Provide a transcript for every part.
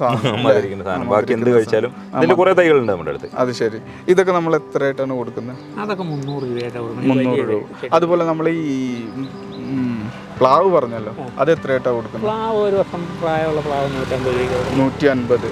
സാധനം ബാക്കി എന്ത് കഴിച്ചാലും ഇതിന്റെ കുറെ തൈകളുണ്ട് നമ്മുടെ അടുത്ത്. അത് ശരി. ഇതൊക്കെ നമ്മൾ എത്രയായിട്ടാണ് കൊടുക്കുന്നത്? അതൊക്കെ 300 രൂപ. 300 രൂപ. അതുപോലെ നമ്മൾ ഈ പ്ലാവ് പറഞ്ഞല്ലോ, അത് എത്രയായിട്ടാണ് കൊടുക്കുന്നത്? പ്ലാവ് 1 വർഷം പ്രായമുള്ള പ്ലാവ് 150 രൂപ. 150.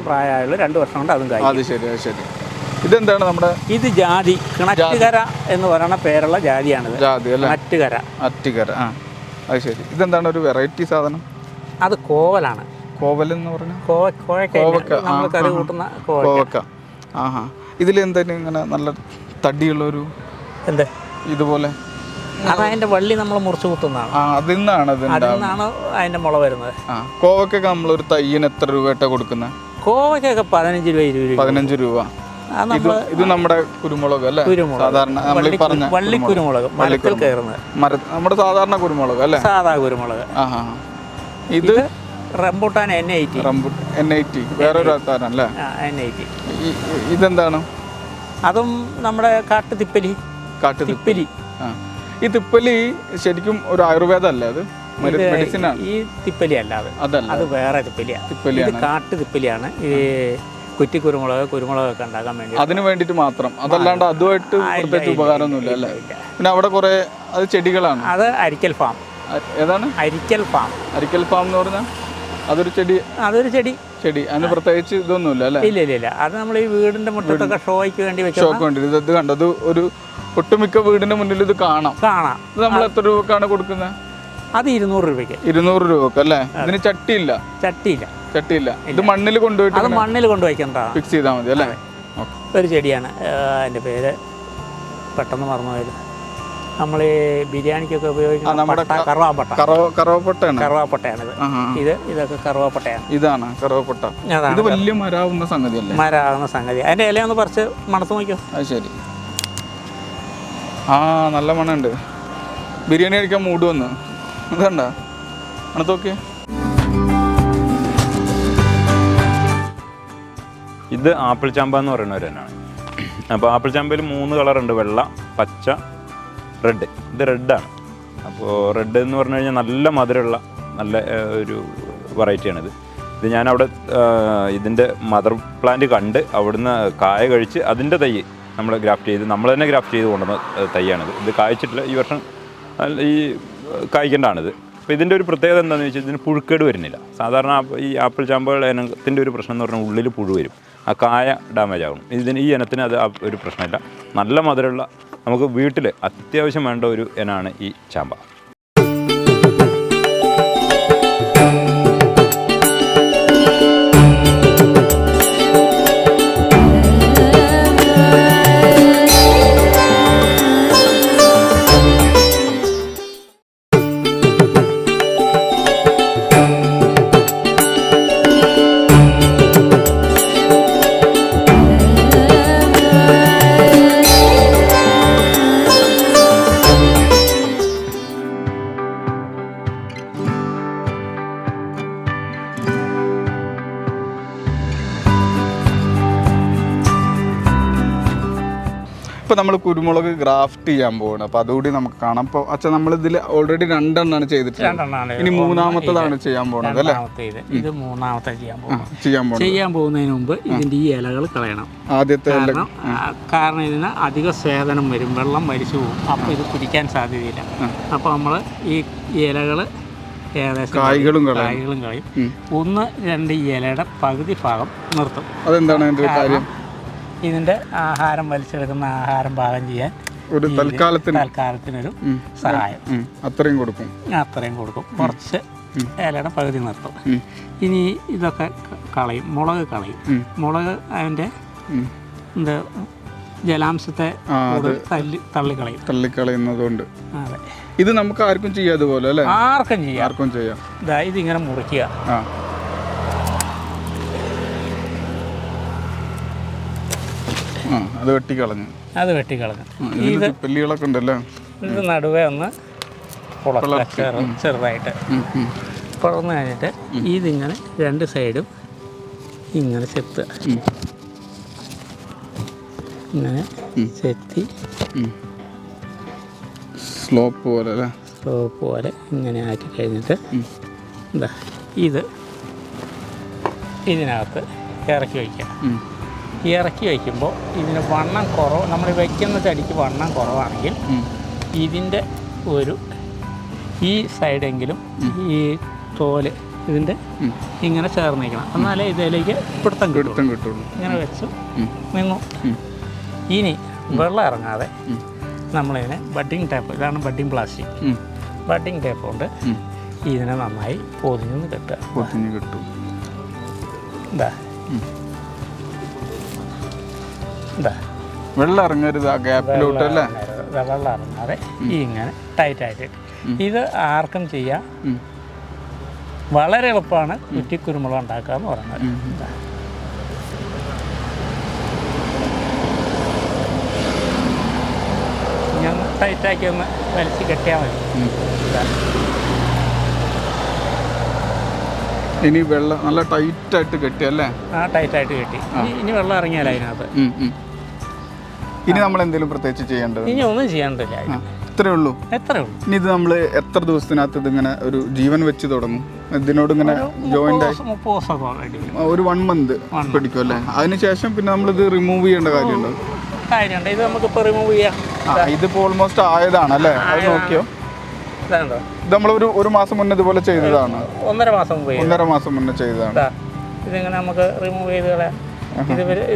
പ്രായമായുള്ളൂ, 2 വർഷം കൊണ്ട് അതും കായ്ക്കും. അത് ശരി, അത് ശരി. ഇതെന്താണ് നമ്മുടെ? ഇത് ജാതി, കിണറ്റുകര എന്ന് പറയുന്ന പേരുള്ള ജാതിയാണിത്. ജാതി അല്ലേ? അറ്റുകര. അറ്റുകര, ആ അത് ശരി. ഇതെന്താണ് ഒരു വെറൈറ്റി സാധനം? അത് കോവലാണ്. കോവൽ എന്ന് പറഞ്ഞാൽ കോവക്ക, നമ്മൾ കറി കൂട്ടുന്ന കോവക്ക. ആഹാ. ഇതിലെന്തായാലും ഇങ്ങനെ നല്ല തടിയുള്ളൊരു എന്ത് ഇതുപോലെ അതതിൻ്റെ വള്ളി നമ്മൾ മുറിച്ച് കുത്തുന്നതാണ്. അതിൽ നിന്നാണ് അതിൻ്റെ മുള വരുന്നത്. കോവക്കൊക്കെ നമ്മളൊരു തയ്യന് എത്ര രൂപ കൊടുക്കുന്നത്? കോവക്കൊക്കെ 15 രൂപ 20 രൂപ. 15 രൂപ. ഇത് നമ്മുടെ കുരുമുളക് അല്ലേ? സാധാരണ വള്ളി കുരുമുളക്, മരത്തിൽ കയറുന്നത്. നമ്മുടെ സാധാരണ കുരുമുളക് അല്ലേ? സാധാ കുരുമുളക്. ഇത് റംബൂട്ടാൻ N80. വേറൊരു താരം അല്ലേ? N80. ഇതെന്താണ്? അതും നമ്മുടെ കാട്ടുതിപ്പലി. കാട്ടുതിപ്പലി. ഈ തിപ്പലി ശരിക്കും ഒരു ആയുർവേദം അല്ലേ? അത് മെഡിസിനാണ്. ഈ തിപ്പലി അല്ലാതെ അത് വേറെ തിപ്പലിയാണ്. കാട്ടുതിപ്പലിയാണ്. ഈ കുറ്റി കുരുമുളകൊക്കെ ഉണ്ടാക്കാൻ വേണ്ടി അതിന് വേണ്ടിയിട്ട് മാത്രം, അതല്ലാണ്ട് അതുമായിട്ട് പ്രത്യേകിച്ച് ഉപകാരമൊന്നുമില്ല അല്ലേ? പിന്നെ അവിടെ കുറെ അത് ചെടികളാണ്. അത് അരിക്കൽ ഫാം. ഏതാണ് അരിക്കൽ ഫാം? അരിക്കൽ ഫാം എന്ന് പറഞ്ഞാൽ അതൊരു ചെടി. അതിന് പ്രത്യേകിച്ച് ഇതൊന്നുമില്ല അല്ലേ? ഇല്ല. അത് നമ്മൾ ഈ വീടിന്റെ മുറ്റത്തൊക്കെ ഷോയ്ക്ക് വേണ്ടി ഇത് കണ്ടത് ഒരു ഒട്ടുമിക്ക വീടിന്റെ മുന്നിൽ ഇത് കാണാം. ഇത് നമ്മൾ എത്ര രൂപക്കാണ് കൊടുക്കുന്നത്? അത് 200 രൂപയ്ക്ക്. 200 രൂപക്ക് അല്ലേ? ഇതിന് ചട്ടിയില്ല. ഇത് മണ്ണിൽ കൊണ്ടുപോയിക്കണ്ടാ, ഫിക്സ് ചെയ്താൽ മതി അല്ലേ? ഒരു ചെടിയാണ്. അതിന്റെ പേര് പെട്ടെന്ന് മറന്നുപോയത്. നമ്മൾ ഈ ബിരിയാണിക്കൊക്കെ ഉപയോഗിക്കുന്ന കറുവാപ്പട്ടയാണിത്. ഇതൊക്കെ കറുവാപ്പട്ടയാണ്. ഇതാണ് കറുവാപ്പട്ട. ഇത് വലിയ മരാവുന്ന സംഗതി. അതിന്റെ ഇലയൊന്ന് പറിച്ച് മണത്ത് നോക്കിയോ. അത് ശരി. നല്ല മണമുണ്ട്. ബിരിയാണി കഴിക്കാൻ മൂഡ് വന്ന്. അതണ്ട മണത്ത് നോക്കിയേ. ഇത് ആപ്പിൾ ചാമ്പ എന്ന് പറയുന്ന ഒരു തന്നെയാണ്. അപ്പോൾ ആപ്പിൾ ചാമ്പയിൽ 3 കളറുണ്ട്: വെള്ള, പച്ച, റെഡ്. ഇത് റെഡാണ്. അപ്പോൾ റെഡ് എന്ന് പറഞ്ഞു കഴിഞ്ഞാൽ നല്ല മധുരമുള്ള നല്ല ഒരു വെറൈറ്റിയാണിത്. ഇത് ഞാനവിടെ ഇതിൻ്റെ മദർ പ്ലാന്റ് കണ്ട് അവിടുന്ന് കായ കഴിച്ച് അതിൻ്റെ തൈ നമ്മൾ തന്നെ ഗ്രാഫ്റ്റ് ചെയ്ത് കൊണ്ടുവന്ന തൈയാണിത്. ഇത് കായ്ച്ചിട്ടില്ല, ഈ വർഷം ഈ കായ്ക്കേണ്ടതാണിത്. അപ്പോൾ ഇതിൻ്റെ ഒരു പ്രത്യേകത എന്താണെന്ന് വെച്ചാൽ ഇതിന് പുഴുക്കേട് വരുന്നില്ല. സാധാരണ ഈ ആപ്പിൾ ചാമ്പകൾ ഇനത്തിൻ്റെ ഒരു പ്രശ്നം എന്ന് പറഞ്ഞാൽ ഉള്ളിൽ പുഴു വരും, ആ കായ ഡാമേജ് ആകും. ഈ ഇനത്തിന് അത് ഒരു പ്രശ്നമില്ല. നല്ല മധുരമുള്ള നമുക്ക് വീട്ടിൽ അത്യാവശ്യം വേണ്ട ഒരു ഇനമാണ് ഈ ചാമ്പ. ഇപ്പോൾ നമ്മൾ കുരുമുളക് ഗ്രാഫ്റ്റ് ചെയ്യാൻ പോവാണ്. അപ്പോൾ അതുകൂടി നമുക്ക് കാണാം. അപ്പോൾ അച്ഛൻ നമ്മളിതിൽ ഓൾറെഡി 2 എണ്ണമാണ് ചെയ്തിട്ടുള്ളത്. ഇനി 3-മത്തതാണ് ചെയ്യാൻ പോകുന്നത് അല്ലേ? ഇത് 3-മത്തെ ചെയ്യാൻ പോകുന്നതിന് മുമ്പ് ഇതിൻ്റെ ഈ ഇലകൾ കളയണം. ആദ്യത്തെ കാരണം ഇതിന് അധിക സേവനം വരും, വെള്ളം വലിച്ചു പോകും. അപ്പോൾ ഇത് പിടിക്കാൻ സാധ്യതയില്ല. അപ്പോൾ നമ്മൾ ഈ ഇലകൾ ഏകദേശം കായ്കളും കളയും. 1-2 ഇലയുടെ പകുതി ഭാഗം നിർത്തും. അതെന്താണ് അതിൻ്റെ കാര്യം? ഇതിന്റെ ആഹാരം വലിച്ചെടുക്കുന്ന ആഹാരം പാകം ചെയ്യാൻ ഒരു തൽക്കാലത്തിനൊരു സഹായം അത്രയും കൊടുക്കും. കുറച്ച് ഇലയുടെ പകുതി നിർത്തും. ഇനി ഇതൊക്കെ കളയും. മുളക് അതിന്റെ ജലാംശത്തെ തള്ളിക്കളയുന്നതുകൊണ്ട് ഇത് നമുക്ക് ആർക്കും ചെയ്യാം. അതുപോലെ അല്ലേ? ആർക്കും ചെയ്യാം. ഇതിങ്ങനെ മുറിക്കുക. അത് വെട്ടിക്കളഞ്ഞു. പില്ലികളൊക്കെ ഉണ്ടല്ലോ. ഇത് നടുവേ ഒന്ന് ചെറുതായിട്ട് പുറന്ന് കഴിഞ്ഞിട്ട് ഇതിങ്ങനെ 2 സൈഡും ഇങ്ങനെ ചെത്തുക. ഇങ്ങനെ ചെത്തി സ്ലോപ്പ് പോലെ ഇങ്ങനെ ആക്കി കഴിഞ്ഞിട്ട് ഇത് ഇതിനകത്ത് ഇറക്കി വയ്ക്കുക. ഇറക്കി വയ്ക്കുമ്പോൾ ഇതിന് വണ്ണം കുറവ്, നമ്മൾ വയ്ക്കുന്ന ചെടിക്ക് വണ്ണം കുറവാണെങ്കിൽ ഇതിൻ്റെ ഈ സൈഡെങ്കിലും ഈ തോല് ഇതിൻ്റെ ഇങ്ങനെ ചേർന്നിരിക്കണം, എന്നാലേ ഇതിലേക്ക് പിടുത്തം കിട്ടുള്ളൂ. ഇങ്ങനെ വെച്ച് നിന്നു. ഇനി വെള്ളം ഇറങ്ങാതെ നമ്മളിതിനെ ബഡ്ഡിങ് ടേപ്പ്, ഇതാണ് ബഡ്ഡിങ് പ്ലാസ്റ്റിക്, ബഡ്ഡിങ് ടേപ്പ് കൊണ്ട് ഇതിനെ നന്നായി പൊതിഞ്ഞ് കെട്ടുക. ഇതാ വെള്ളം ഇറങ്ങരുത് ആ ഗ്യാപ്പിലോട്ടല്ലേ? വെള്ളം ഇറങ്ങാതെ ഇങ്ങനെ ടൈറ്റായിട്ട്. ഇത് ആർക്കും ചെയ്യാം, വളരെ എളുപ്പമാണ് കുറ്റിക്കുരുമുളക് ഉണ്ടാക്കുക എന്ന് പറയുന്നത്. ഞാൻ ടൈറ്റാക്കി ഒന്ന് വലിച്ച് കെട്ടിയാൽ മതി. ഇനി വെള്ളം നല്ല ടൈറ്റായിട്ട് കെട്ടിയല്ലേ? ടൈറ്റായിട്ട് കെട്ടി. ഇനി വെള്ളം ഇറങ്ങിയാൽ അതിനകത്ത് ഇനി നമ്മൾ എന്തെങ്കിലും പ്രത്യേകിച്ച് ചെയ്യേണ്ടത്? ഇനി ഒന്നും ചെയ്യേണ്ടില്ല, ഇത്രേ ഉള്ളൂ. ഇനി ഇത് നമ്മൾ എത്ര ദിവസത്തിനകത്ത് ഇതിങ്ങനെ ഒരു ജീവൻ വെച്ച് തുടങ്ങും? ഇതിനോട് ഇങ്ങനെ ജോയിന്റ് ആയി 30 ദിവസം ഒരു 1 മന്ത് പിടിക്കും അല്ലേ? അതിനുശേഷം പിന്നെ നമ്മളിത് റിമൂവ് ചെയ്യേണ്ട കാര്യമുണ്ടോ? ഇത് നമുക്കിപ്പോൾ റിമൂവ് ചെയ്യാം. ഇതിപ്പോൾ ഓൾമോസ്റ്റ് ആയതാണല്ലേ? അത് നോക്കിയോ? ഇത് നമ്മളൊരു മാസം മുന്നേ ഇതുപോലെ ചെയ്തതാണ്. 1.5 മാസം മുന്നേ ചെയ്തതാണ്. ഇതിങ്ങനെ നമുക്ക് റിമൂവ് ചെയ്ത് കളയാം.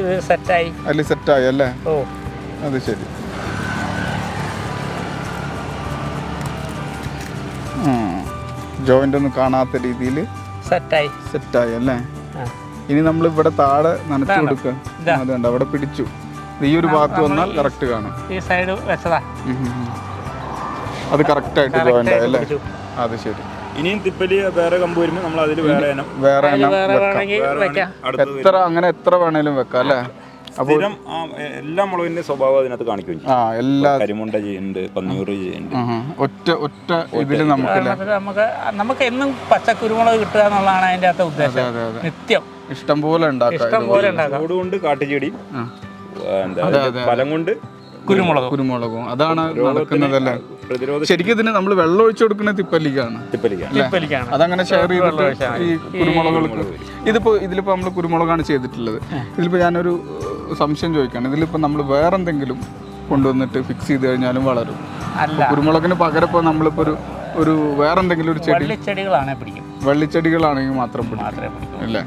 ഇത് സെറ്റായി, അതിൽ സെറ്റായി അല്ലേ? ഓ അത് ശരി. ജോയിന്റ് ഒന്നും കാണാത്ത രീതിയിൽ സെറ്റായി അല്ലേ? ഇനി നമ്മൾ ഇവിടെ താഴെ നനച്ചു കൊടുക്കുക. അതുകൊണ്ട് അവിടെ പിടിച്ചു. ഈ ഒരു ഭാഗത്ത് വന്നാൽ കറക്റ്റ് കാണും. ഈ സൈഡ് വെച്ചതാ, അത് കറക്റ്റ് ആയിട്ട് ജോയിന്റ് ആയി അല്ലേ? അത് ശരി. ഇനിയും തിപ്പലി വേറെ കമ്പ് വരുമ്പോൾ നമ്മൾ അതിൽ വേറെ എത്ര വേണേലും വെക്കാം അല്ലേ? അപ്പോൾ എല്ലാ മുളകിന്റെ സ്വഭാവം അതിനകത്ത് കാണിക്കും. എല്ലാ കരിമുണ്ട ചെയ്യുന്നുണ്ട്, പന്നിയൂറ് ചെയ്യുന്നുണ്ട്. ഒറ്റ ഇതിൽ നമുക്ക് എന്നും പച്ചക്കുരുമുളക് കിട്ടുക എന്നുള്ളതാണ് അതിന്റെ അകത്തെ ഉദ്ദേശം. നിത്യം ഇഷ്ടം പോലെ ഉണ്ടാക്കാം. കൊണ്ട് കാട്ടുചെടി, ഫലം കൊണ്ട് കുരുമുളകും അതാണ് നടക്കുന്നതല്ലേ? ശരിക്കും ഇതിന് നമ്മൾ വെള്ളം ഒഴിച്ചു കൊടുക്കുന്ന തിപ്പല്ലിക്കാണ്. അതങ്ങനെ ഷെയർ ചെയ്തിട്ട് ഈ കുരുമുളകൾക്ക് ഇതിലിപ്പോ നമ്മൾ കുരുമുളകാണ് ചെയ്തിട്ടുള്ളത്. ഇതിലിപ്പോ ഞാനൊരു സംശയം ചോദിക്കാണ്. ഇതിലിപ്പോ നമ്മൾ വേറെന്തെങ്കിലും കൊണ്ടുവന്നിട്ട് ഫിക്സ് ചെയ്ത് കഴിഞ്ഞാലും വളരും? കുരുമുളകിന് പകരം ഇപ്പോൾ നമ്മളിപ്പോ ഒരു വേറെന്തെങ്കിലും ഒരു ചെടി, വള്ളിച്ചെടികളാണെങ്കിൽ മാത്രം പിടിക്കും അല്ലേ?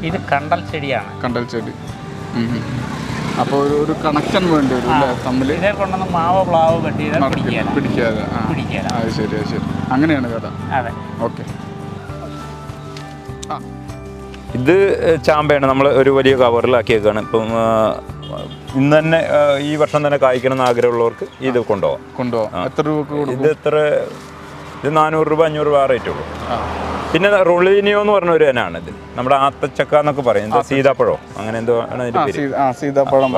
ഇത് കണ്ടൽ ചെടിയാണ്. കണ്ടൽ ചെടി. അപ്പോൾ ഒരു കണക്ഷൻ വേണ്ടി വരും അല്ലേ തമ്മിൽ? മാവ് പ്ലാവ് പിടിക്കാതെ. അത് ശരി. അങ്ങനെയാണ് കഥ. ഓക്കെ. ഇത് ചാമ്പയാണ്. നമ്മൾ ഒരു വലിയ കവറിലാക്കിയേക്കാണ്. ഇപ്പം ഇന്ന് തന്നെ ഈ വർഷം തന്നെ കായ്ക്കണം എന്ന് ആഗ്രഹമുള്ളവർക്ക് ഇത് കൊണ്ടുപോകാം. എത്ര രൂപ? ഇത് 400 രൂപ 500 രൂപ റേറ്റ് ഉള്ളൂ. പിന്നെ റൊളീനിയോ എന്ന് പറഞ്ഞ ഒരു ഇനാണ് ഇത്. നമ്മുടെ ആത്തച്ചക്ക എന്നൊക്കെ പറയും, സീതാപ്പഴം അങ്ങനെ എന്തോ ആണ് അതിന്റെ പേര്. സീതാപ്പഴം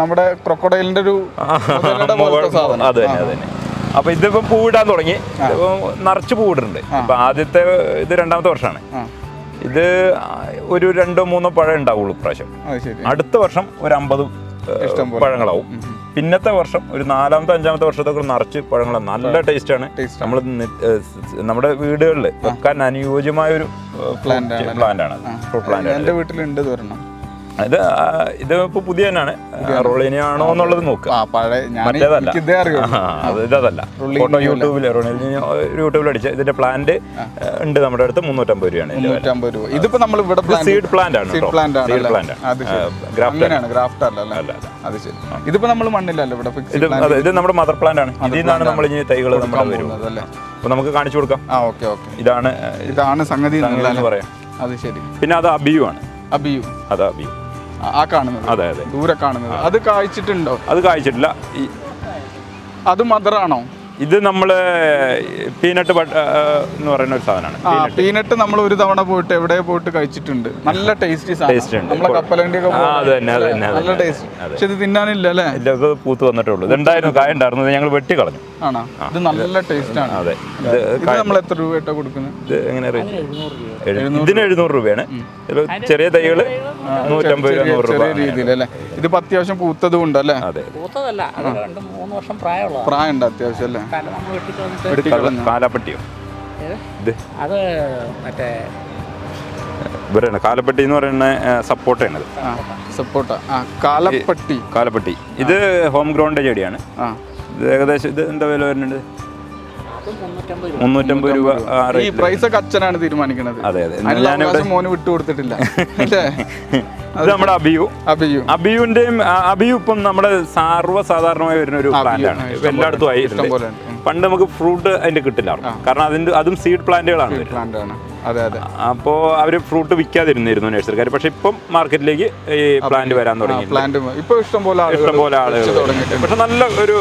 നമ്മുടെ ക്രൊക്കഡൈലിന്റെ ഒരു അത് തന്നെ. അപ്പൊ ഇതിപ്പം പൂവിടാൻ തുടങ്ങി. നിറച്ച് പൂവിടുന്നുണ്ട്. അപ്പൊ ആദ്യത്തെ ഇത് 2ാമത്തെ വർഷമാണ്. ഇത് ഒരു 2-3 പഴം ഉണ്ടാവുള്ളൂ ഇപ്രാവശ്യം. അടുത്ത വർഷം ഒരു 50 പഴങ്ങളാവും. പിന്നത്തെ വർഷം ഒരു 4ാമത്തെ 5ാമത്തെ വർഷത്തൊക്കെ നിറച്ച് പഴങ്ങളാണ്. നല്ല ടേസ്റ്റാണ്. നമ്മൾ നമ്മുടെ വീടുകളിൽ വെക്കാൻ അനുയോജ്യമായ ഒരു പ്ലാന്റ് ആണ്. Fruit plant. എൻ്റെ വീട്ടിലുണ്ട് ഒരെണ്ണം. ഇത് ഇപ്പൊ പുതിയ തന്നെയാണ്. റൊളീനിയോ ആണോ എന്നുള്ളത് നോക്കുക. മറ്റേതല്ല, ഇതല്ല. ഫോട്ടോ യൂട്യൂബിൽ അടിച്ച ഇതിന്റെ പ്ലാന്റ് ഉണ്ട് നമ്മുടെ അടുത്ത്. 350 രൂപയാണ്. ഇതിപ്പോ നമ്മൾ സീഡ് പ്ലാന്റ് ആണ്. ഇതിപ്പോ നമ്മൾ മണ്ണിലല്ല ഇവിടെ. ഇത് നമ്മുടെ മദർ പ്ലാന്റ് ആണ്. ഇതിൽ നിന്നാണ് നമ്മൾ ഇനി തൈകൾ നമ്മുടെ വരുന്നത്. അപ്പൊ നമുക്ക് കാണിച്ചു കൊടുക്കാം. ഇതാണ് സംഗതി എന്ന് പറയാം. അത് ശരി. പിന്നെ അത് അബിയു ആണ്. അത് അബിയു. ആ കാണുന്നത്? അതെ. ദൂരെ കാണുന്നത് അത് കായ്ച്ചിട്ടുണ്ടോ? അത് കായ്ച്ചിട്ടില്ല. അത് മദറാണോ? ഇത് നമ്മള് പീനട്ട് എന്ന് പറയുന്ന ഒരു സാധനമാണ്. പീനട്ട് നമ്മൾ ഒരു തവണ പോയിട്ട് എവിടെ പോയിട്ട് കഴിച്ചിട്ടുണ്ട്. നല്ല ടേസ്റ്റി സാധനം. നമ്മളെ കപ്പലണ്ടിയൊക്കെ നല്ല ടേസ്റ്റ്. പക്ഷെ ഇത് തിന്നാനില്ല അല്ലേ? പൂത്ത് വന്നിട്ടേ ഉള്ളൂ. ഇതുണ്ടായിരുന്നു, കായ ഉണ്ടായിരുന്നു, ഞങ്ങൾ വെട്ടി കളഞ്ഞു. ആണോ? ഇത് നല്ല ടേസ്റ്റ് ആണ്. അതെ. ഇത് നമ്മൾ എത്ര രൂപയായിട്ടാണ് കൊടുക്കുന്നത്? ഇത് എങ്ങനെ? ഇതിന് 700 രൂപയാണ്. ചെറിയ തൈകള് 150 രൂപ 100 രൂപ രീതിയിലല്ലേ? ഇതിപ്പോ അത്യാവശ്യം പൂത്തതും ഉണ്ട് അല്ലേ? പ്രായമുണ്ട് അത്യാവശ്യം അല്ലേ? കാലപ്പട്ടിയോ? അത് മറ്റേ ഇവരാണ് കാലപ്പട്ടി എന്ന് പറയുന്ന സപ്പോർട്ടാണ്. കാലപ്പട്ടി. ഇത് ഹോം ഗ്രൗണ്ട് ചെടിയാണ്. ഇത് ഏകദേശം ഇത് എന്താ വില വരുന്നുണ്ട്? അത് 350 രൂപ. ഈ പ്രൈസ് ഒക്കെ അച്ഛനാണ് തീരുമാനിക്കുന്നത്. അതെ അതെ. ഞാനിവിടെ മോന് വിട്ടു കൊടുത്തിട്ടില്ല. ഇത് നമ്മുടെ അബിയുവിന്റെയും അബിയു ഇപ്പം നമ്മുടെ സർവ്വസാധാരണമായി വരുന്ന ഒരു പ്ലാന്റ് ആണ്. എല്ലായിടത്തും ആയി. പണ്ട് നമുക്ക് ഫ്രൂട്ട് അതിന്റെ കിട്ടില്ല, കാരണം അതും സീഡ് പ്ലാന്റുകളാണ്. അതെ അതെ. അപ്പോൾ അവർ ഫ്രൂട്ട് വിൽക്കാതിരുന്നിരുന്നു നഴ്സറിക്കാർ. പക്ഷെ ഇപ്പം മാർക്കറ്റിലേക്ക് ഈ പ്ലാന്റ് വരാൻ തുടങ്ങി. ഇഷ്ടംപോലെ ആളുകൾ. പക്ഷെ നല്ല ഒരു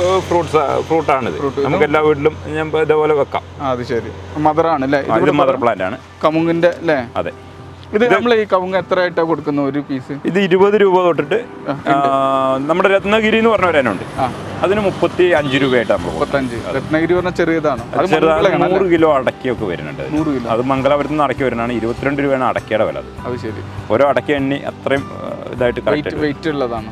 ഫ്രൂട്ടാണിത്. നമുക്ക് എല്ലാ വീട്ടിലും ഞാൻ ഇതേപോലെ വെക്കാം. അത് ശരി. മദറാണ് അല്ലേ? ഇത് മദർ പ്ലാന്റ് ആണ്, കമുങ്ങിന്റെ അല്ലേ? അതെ. ഇത് നമ്മൾ ഈ കവുങ്ങ് എത്ര ആയിട്ടാ കൊടുക്കുന്ന ഒരു പീസ്? ഇത് 20 രൂപ തൊട്ടിട്ട് നമ്മുടെ രത്നഗിരി എന്ന് പറഞ്ഞ ഒരെണ്ണുണ്ട്, അതിന് 35 രൂപയായിട്ടാണ്. 35. രത്നഗിരി പറഞ്ഞ ചെറിയതാണ്, 100 കിലോ അടക്കിയൊക്കെ വരുന്നുണ്ട്. അത് മംഗലാപുരത്ത് നിന്ന് അടക്കി വരുന്നതാണ്. 22 രൂപയാണ് അടക്കയുടെ വില. അത് ശരി. ഓരോ അടക്ക എണ്ണി അത്രയും ഇതായിട്ട് വെയിറ്റ് ഉള്ളതാണ്.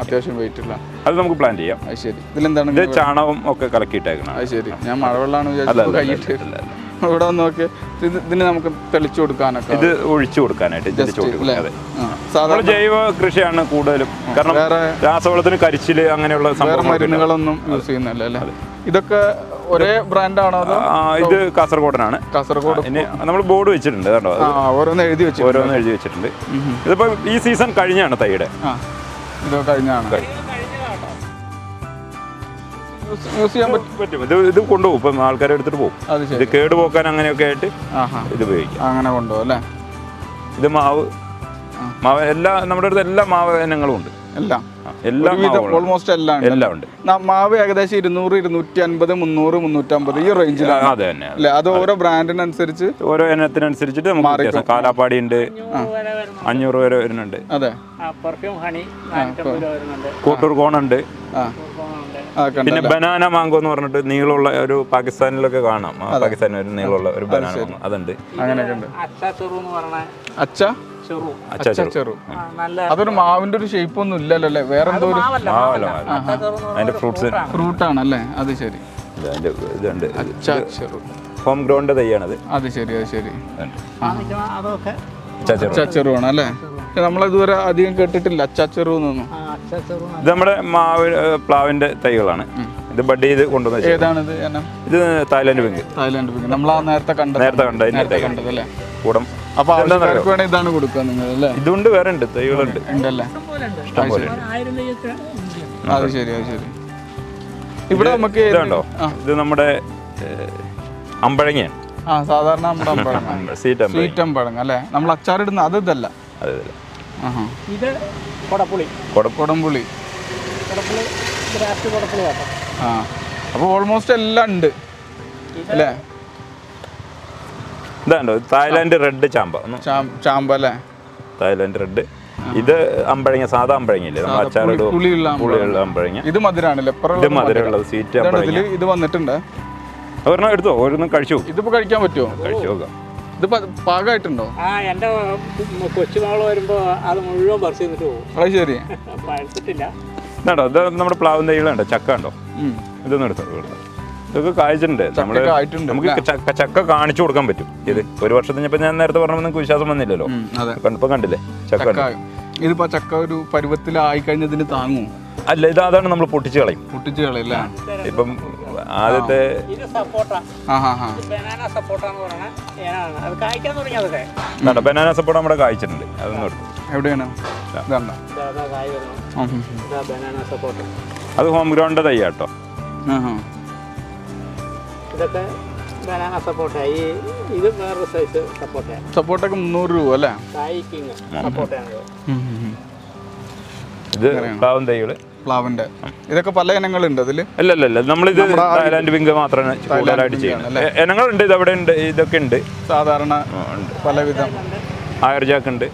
അത്യാവശ്യം വെയിറ്റ് ഉള്ള അത് നമുക്ക് പ്ലാൻ ചെയ്യാം. അത് ശരി. ഇതിലെന്താണ്? ഇത് ചാണകം ഒക്കെ കലക്കിയിട്ടേക്കണം. അത് ശരി. ഞാൻ മഴവെള്ളമാണ് വിചാരിച്ചത്. ഇവിടെ വന്ന് നോക്കി ഇതിന് നമുക്ക് തെളിച്ചു കൊടുക്കാനൊക്കെ, ഇത് ഒഴിച്ചു കൊടുക്കാനായിട്ട് ജൈവ കൃഷിയാണ് കൂടുതലും. കാരണം രാസവളത്തിന് കരിച്ചില് അങ്ങനെയുള്ള മരുന്നുകളൊന്നും യൂസ് ചെയ്യുന്നില്ല അല്ലേ? ഇതൊക്കെ ഒരേ ബ്രാൻഡാണോ? ഇത് കാസർഗോഡനാണ്. കാസർഗോഡ് നമ്മൾ ബോർഡ് വെച്ചിട്ടുണ്ട് കേട്ടോ, ഓരോന്ന് എഴുതി വെച്ചിട്ടുണ്ട്. ഇതിപ്പോ ഈ സീസൺ കഴിഞ്ഞാണ് തൈയുടെ. ഇത് കഴിഞ്ഞാണ്. യൂസ് ചെയ്യാൻ പറ്റും. ഇത് കൊണ്ടുപോകും, ഇപ്പം ആൾക്കാരെ എടുത്തിട്ട് പോകും. ഇത് കേട് പോക്കാൻ അങ്ങനെയൊക്കെ ആയിട്ട് ഇത് ഉപയോഗിക്കും. അങ്ങനെ കൊണ്ടുപോകും അല്ലേ? ഇത് മാവ് എല്ലാ നമ്മുടെ അടുത്ത് എല്ലാ മാവ് ഇനങ്ങളും ഉണ്ട്. ഓൾമോസ്റ്റ് എല്ലാം ഉണ്ട്. മാവ് ഏകദേശം 200, 250, 300, 350 ഈ റേഞ്ചിലാണ്. അതെ തന്നെ. അത് ഓരോ ബ്രാൻഡിനനുസരിച്ച്, ഓരോ ഇനത്തിനനുസരിച്ചിട്ട് നമുക്ക് കാലാപ്പാടി ഉണ്ട്, 500 വരെ വരുന്നുണ്ട്. അതെ. കൂട്ടൂർ കോണുണ്ട്. പിന്നെ ബനാന മാങ്കോ എന്ന് പറഞ്ഞിട്ട് നീളമുള്ള ഒരു പാകിസ്ഥാനിലൊക്കെ കാണാം. പാകിസ്ഥാനിൽ ഒരു നീളമുള്ള ഒരു ബനാന മാങ്കോ അതുണ്ട്. അങ്ങനെയൊക്കെ ഉണ്ട്. ചെറു. അതൊരു മാവിന്റെ ഒരു ഷേപ്പ് ഒന്നും ഇല്ലല്ലോ, വേറെ എന്തോ അതിന്റെ ഫ്രൂട്ട് ആണല്ലേ? അത് ശരി. ഇതുണ്ട്, ഹോം ഗ്രൗണ്ട് തൈയാണത്. അത് ശരി. അത് ശരി. ചെറുവാണ് അല്ലേ? നമ്മളിതുവരെ അധികം കേട്ടിട്ടില്ല അച്ചാച്ചെറു എന്നൊന്നും. ഇത് നമ്മുടെ പ്ലാവിന്റെ തൈകളാണ്. ഇത് ബഡ് ചെയ്ത് കൊണ്ടുവന്ന. ഏതാണിത്? ഇത് തായ്ലാന്റ് പിങ്ക്. നമ്മൾ നേരത്തെ കണ്ടതല്ലേ? കൂടം. അപ്പൊ ഇതാണ് കൊടുക്കുക നിങ്ങൾ അല്ലേ? ഇതുകൊണ്ട് വേറെ ഉണ്ട്, തൈകളുണ്ട്. ഉണ്ടല്ലേ? അത് ശരി. അത് ശരി. ഇവിടെ നമുക്ക് ഇതുണ്ടോ? ഇത് നമ്മുടെ അമ്പഴങ്ങയാണ്. സാധാരണ നമ്മുടെ സ്വീറ്റ് അമ്പഴങ്ങ അല്ലേ? നമ്മൾ അച്ചാറിടുന്ന അത് ഇതല്ല. ഇത് കൊടപ്പുളി. അപ്പൊ ഓൾമോസ്റ്റ് എല്ലാം ഉണ്ട് അല്ലേ? ഇതാണ്ടോ തായ്ലാന്റ് റെഡ് ചാമ്പ അല്ലേ? Thailand red. ഇത് അമ്പഴങ്ങ, സാധാ അമ്പഴങ്ങയില്ലേ നമ്മൾ അച്ചാറിടും, പുളിയുള്ള അമ്പഴങ്ങ. ഇത് മധുരാണല്ലേ? ഇത് മധുരമുള്ളത് സ്വീറ്റ് അമ്പഴങ്ങ. ഇത് വന്നിട്ടുണ്ട്. ഒരെണ്ണം എടുത്തോ, ഒരെണ്ണം കഴിച്ചു. ഇതിപ്പോ കഴിക്കാൻ പറ്റുമോ? കഴിച്ചു നോക്കാം. ഇത് പാകമായിട്ടുണ്ടോ? എന്റെ കൊച്ചുമകള് വരുമ്പോ അത് മുഴുവൻ പറിച്ചു തന്നിട്ട് പോകും. അത് ശരി. പഴുത്തിട്ടില്ല. ഇതാണ്ടോ, ഇത് നമ്മുടെ പ്ലാവും തൈകളുണ്ടോ, ചക്ക ഉണ്ടോ? ഇതൊന്നും എടുത്തോ. ഇതൊക്കെ കായ്ച്ചിട്ടുണ്ട്. നമുക്ക് ചക്ക കാണിച്ചു കൊടുക്കാൻ പറ്റും. ഇത് ഒരു വർഷത്തിന് ഇപ്പൊ ഞാൻ നേരത്തെ പറഞ്ഞപ്പോൾ നിങ്ങൾക്ക് വിശ്വാസം വന്നില്ലല്ലോ. ഇപ്പൊ കണ്ടില്ലേ ചക്ക? ഇതിപ്പോ ചക്ക ഒരു പരുവത്തിലായി കഴിഞ്ഞതിന് താങ്ങും അല്ല? അതാണ് നമ്മൾ പൊട്ടിച്ച് കളയും. ഇപ്പം ആദ്യത്തെ ബനാന സപ്പോട്ട നമ്മുടെ കായ്ച്ചിട്ടുണ്ട്. അതൊന്നും എടുക്കും. എവിടെയാണ്? അത് ഹോം ഗ്രൗണ്ട് തൈ കേട്ടോ. ഇതൊക്കെ ബനാന സപ്പോട്ട. ഇത് വേറൊരു സൈസ് സപ്പോട്ട. സപ്പോട്ടക്ക് 300 രൂപ അല്ലേ? ഇത് പ്ലാവും തൈകള്. പ്ലാവിന്റെ ഇതൊക്കെ പല ഇനങ്ങളുണ്ട് അതില്? അല്ലല്ല, നമ്മളിത് തായ്ലാന്റ് പിങ്ക് മാത്രമാണ് കൂടുതലായിട്ട് ചെയ്യുന്നത്. ഇനങ്ങളുണ്ട്, ഇത് അവിടെ ഉണ്ട്, ഇതൊക്കെ ഉണ്ട്. സാധാരണ പലവിധം ആയുർജാക്ക് ഉണ്ട്.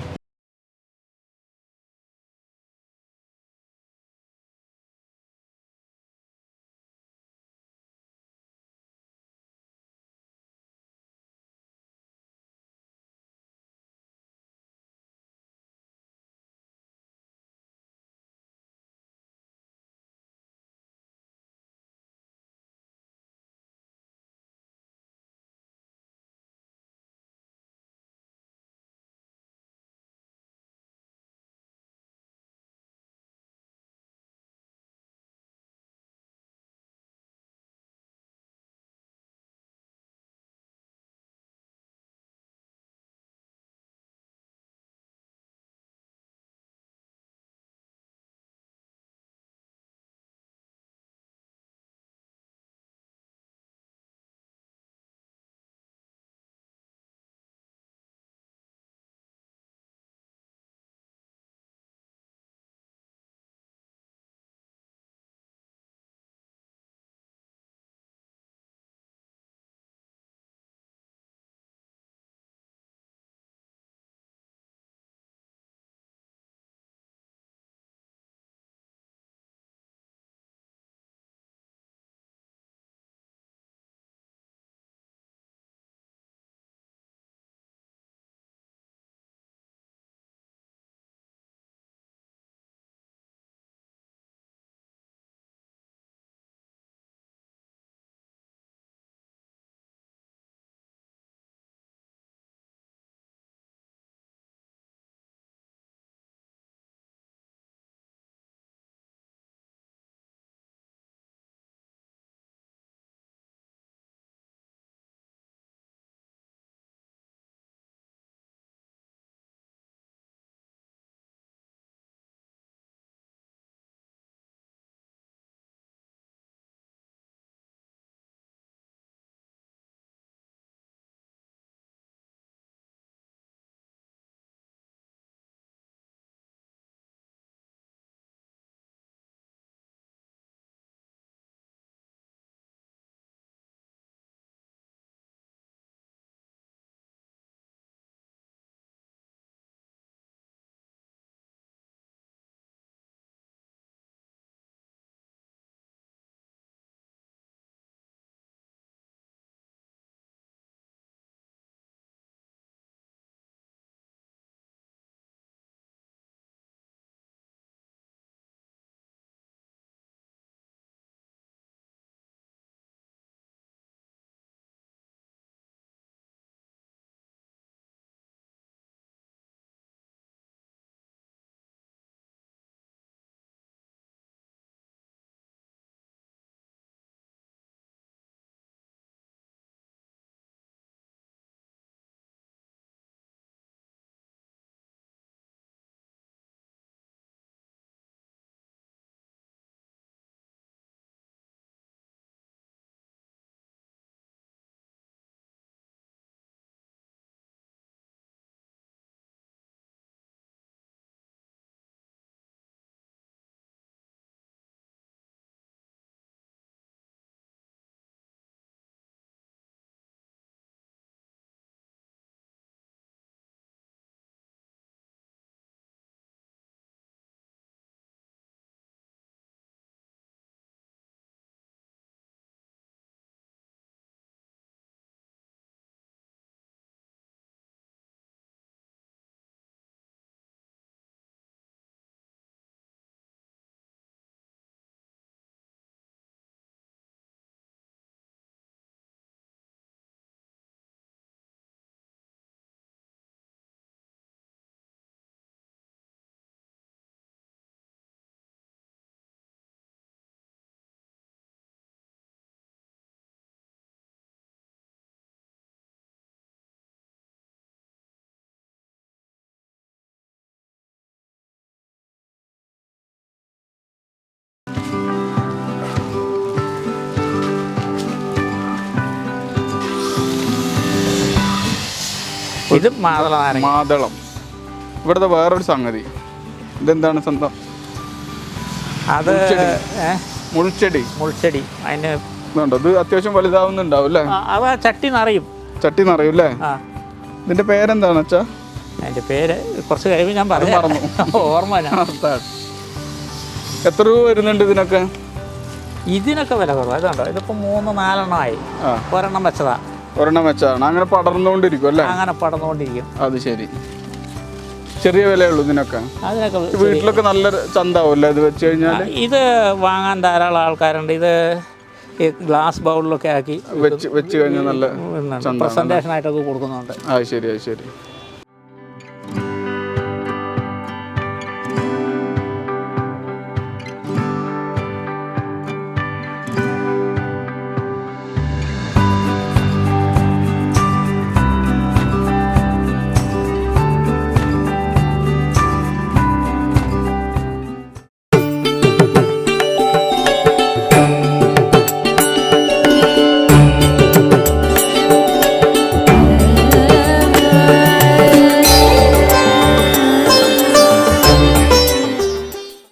ഇത് മാതള നാരങ്ങ. മാതളം. ഇവിടുത്തെ വേറൊരു സംഗതി ഇതെന്താണ് സ്വന്തം? അത് മുൾച്ചെടി. മുൾച്ചെടി. അതിന് ഇത് അത്യാവശ്യം വലുതാവുന്നുണ്ടാവും അല്ലേ? അത് ചട്ടി നിറയും. ചട്ടി നിറയും അല്ലേ? ഇതിന്റെ പേരെന്താണ് അച്ഛാ? അതിന്റെ പേര് കുറച്ച് കഴിയുമ്പോൾ ഞാൻ പറഞ്ഞു. ഓർമ്മ. എത്ര രൂപ വരുന്നുണ്ട് ഇതിനൊക്കെ? ഇതിനൊക്കെ വില കുറവ്. അതുണ്ടോ, ഇതിപ്പോ 3-4 ഒരെണ്ണം വെച്ചതാ. ഒരെണ്ണം വെച്ചതാണ്. അങ്ങനെ പടർന്നുകൊണ്ടിരിക്കും അല്ലേ? അങ്ങനെ പടർന്നുകൊണ്ടിരിക്കും. അത് ശരി. ചെറിയ വിലയുള്ളൂ ഇതിനൊക്കെ. അതിനൊക്കെ വീട്ടിലൊക്കെ നല്ല ചന്താവല്ലേ ഇത് വെച്ച് കഴിഞ്ഞാൽ? ഇത് വാങ്ങാൻ ധാരാളം ആൾക്കാരുണ്ട്. ഇത് ഈ ഗ്ലാസ് ബൗളിലൊക്കെ ആക്കി വെച്ച് കഴിഞ്ഞാൽ നല്ല പ്രസന്റേഷൻ ആയിട്ടൊക്കെ കൊടുക്കുന്നുണ്ട്. അത് ശരി.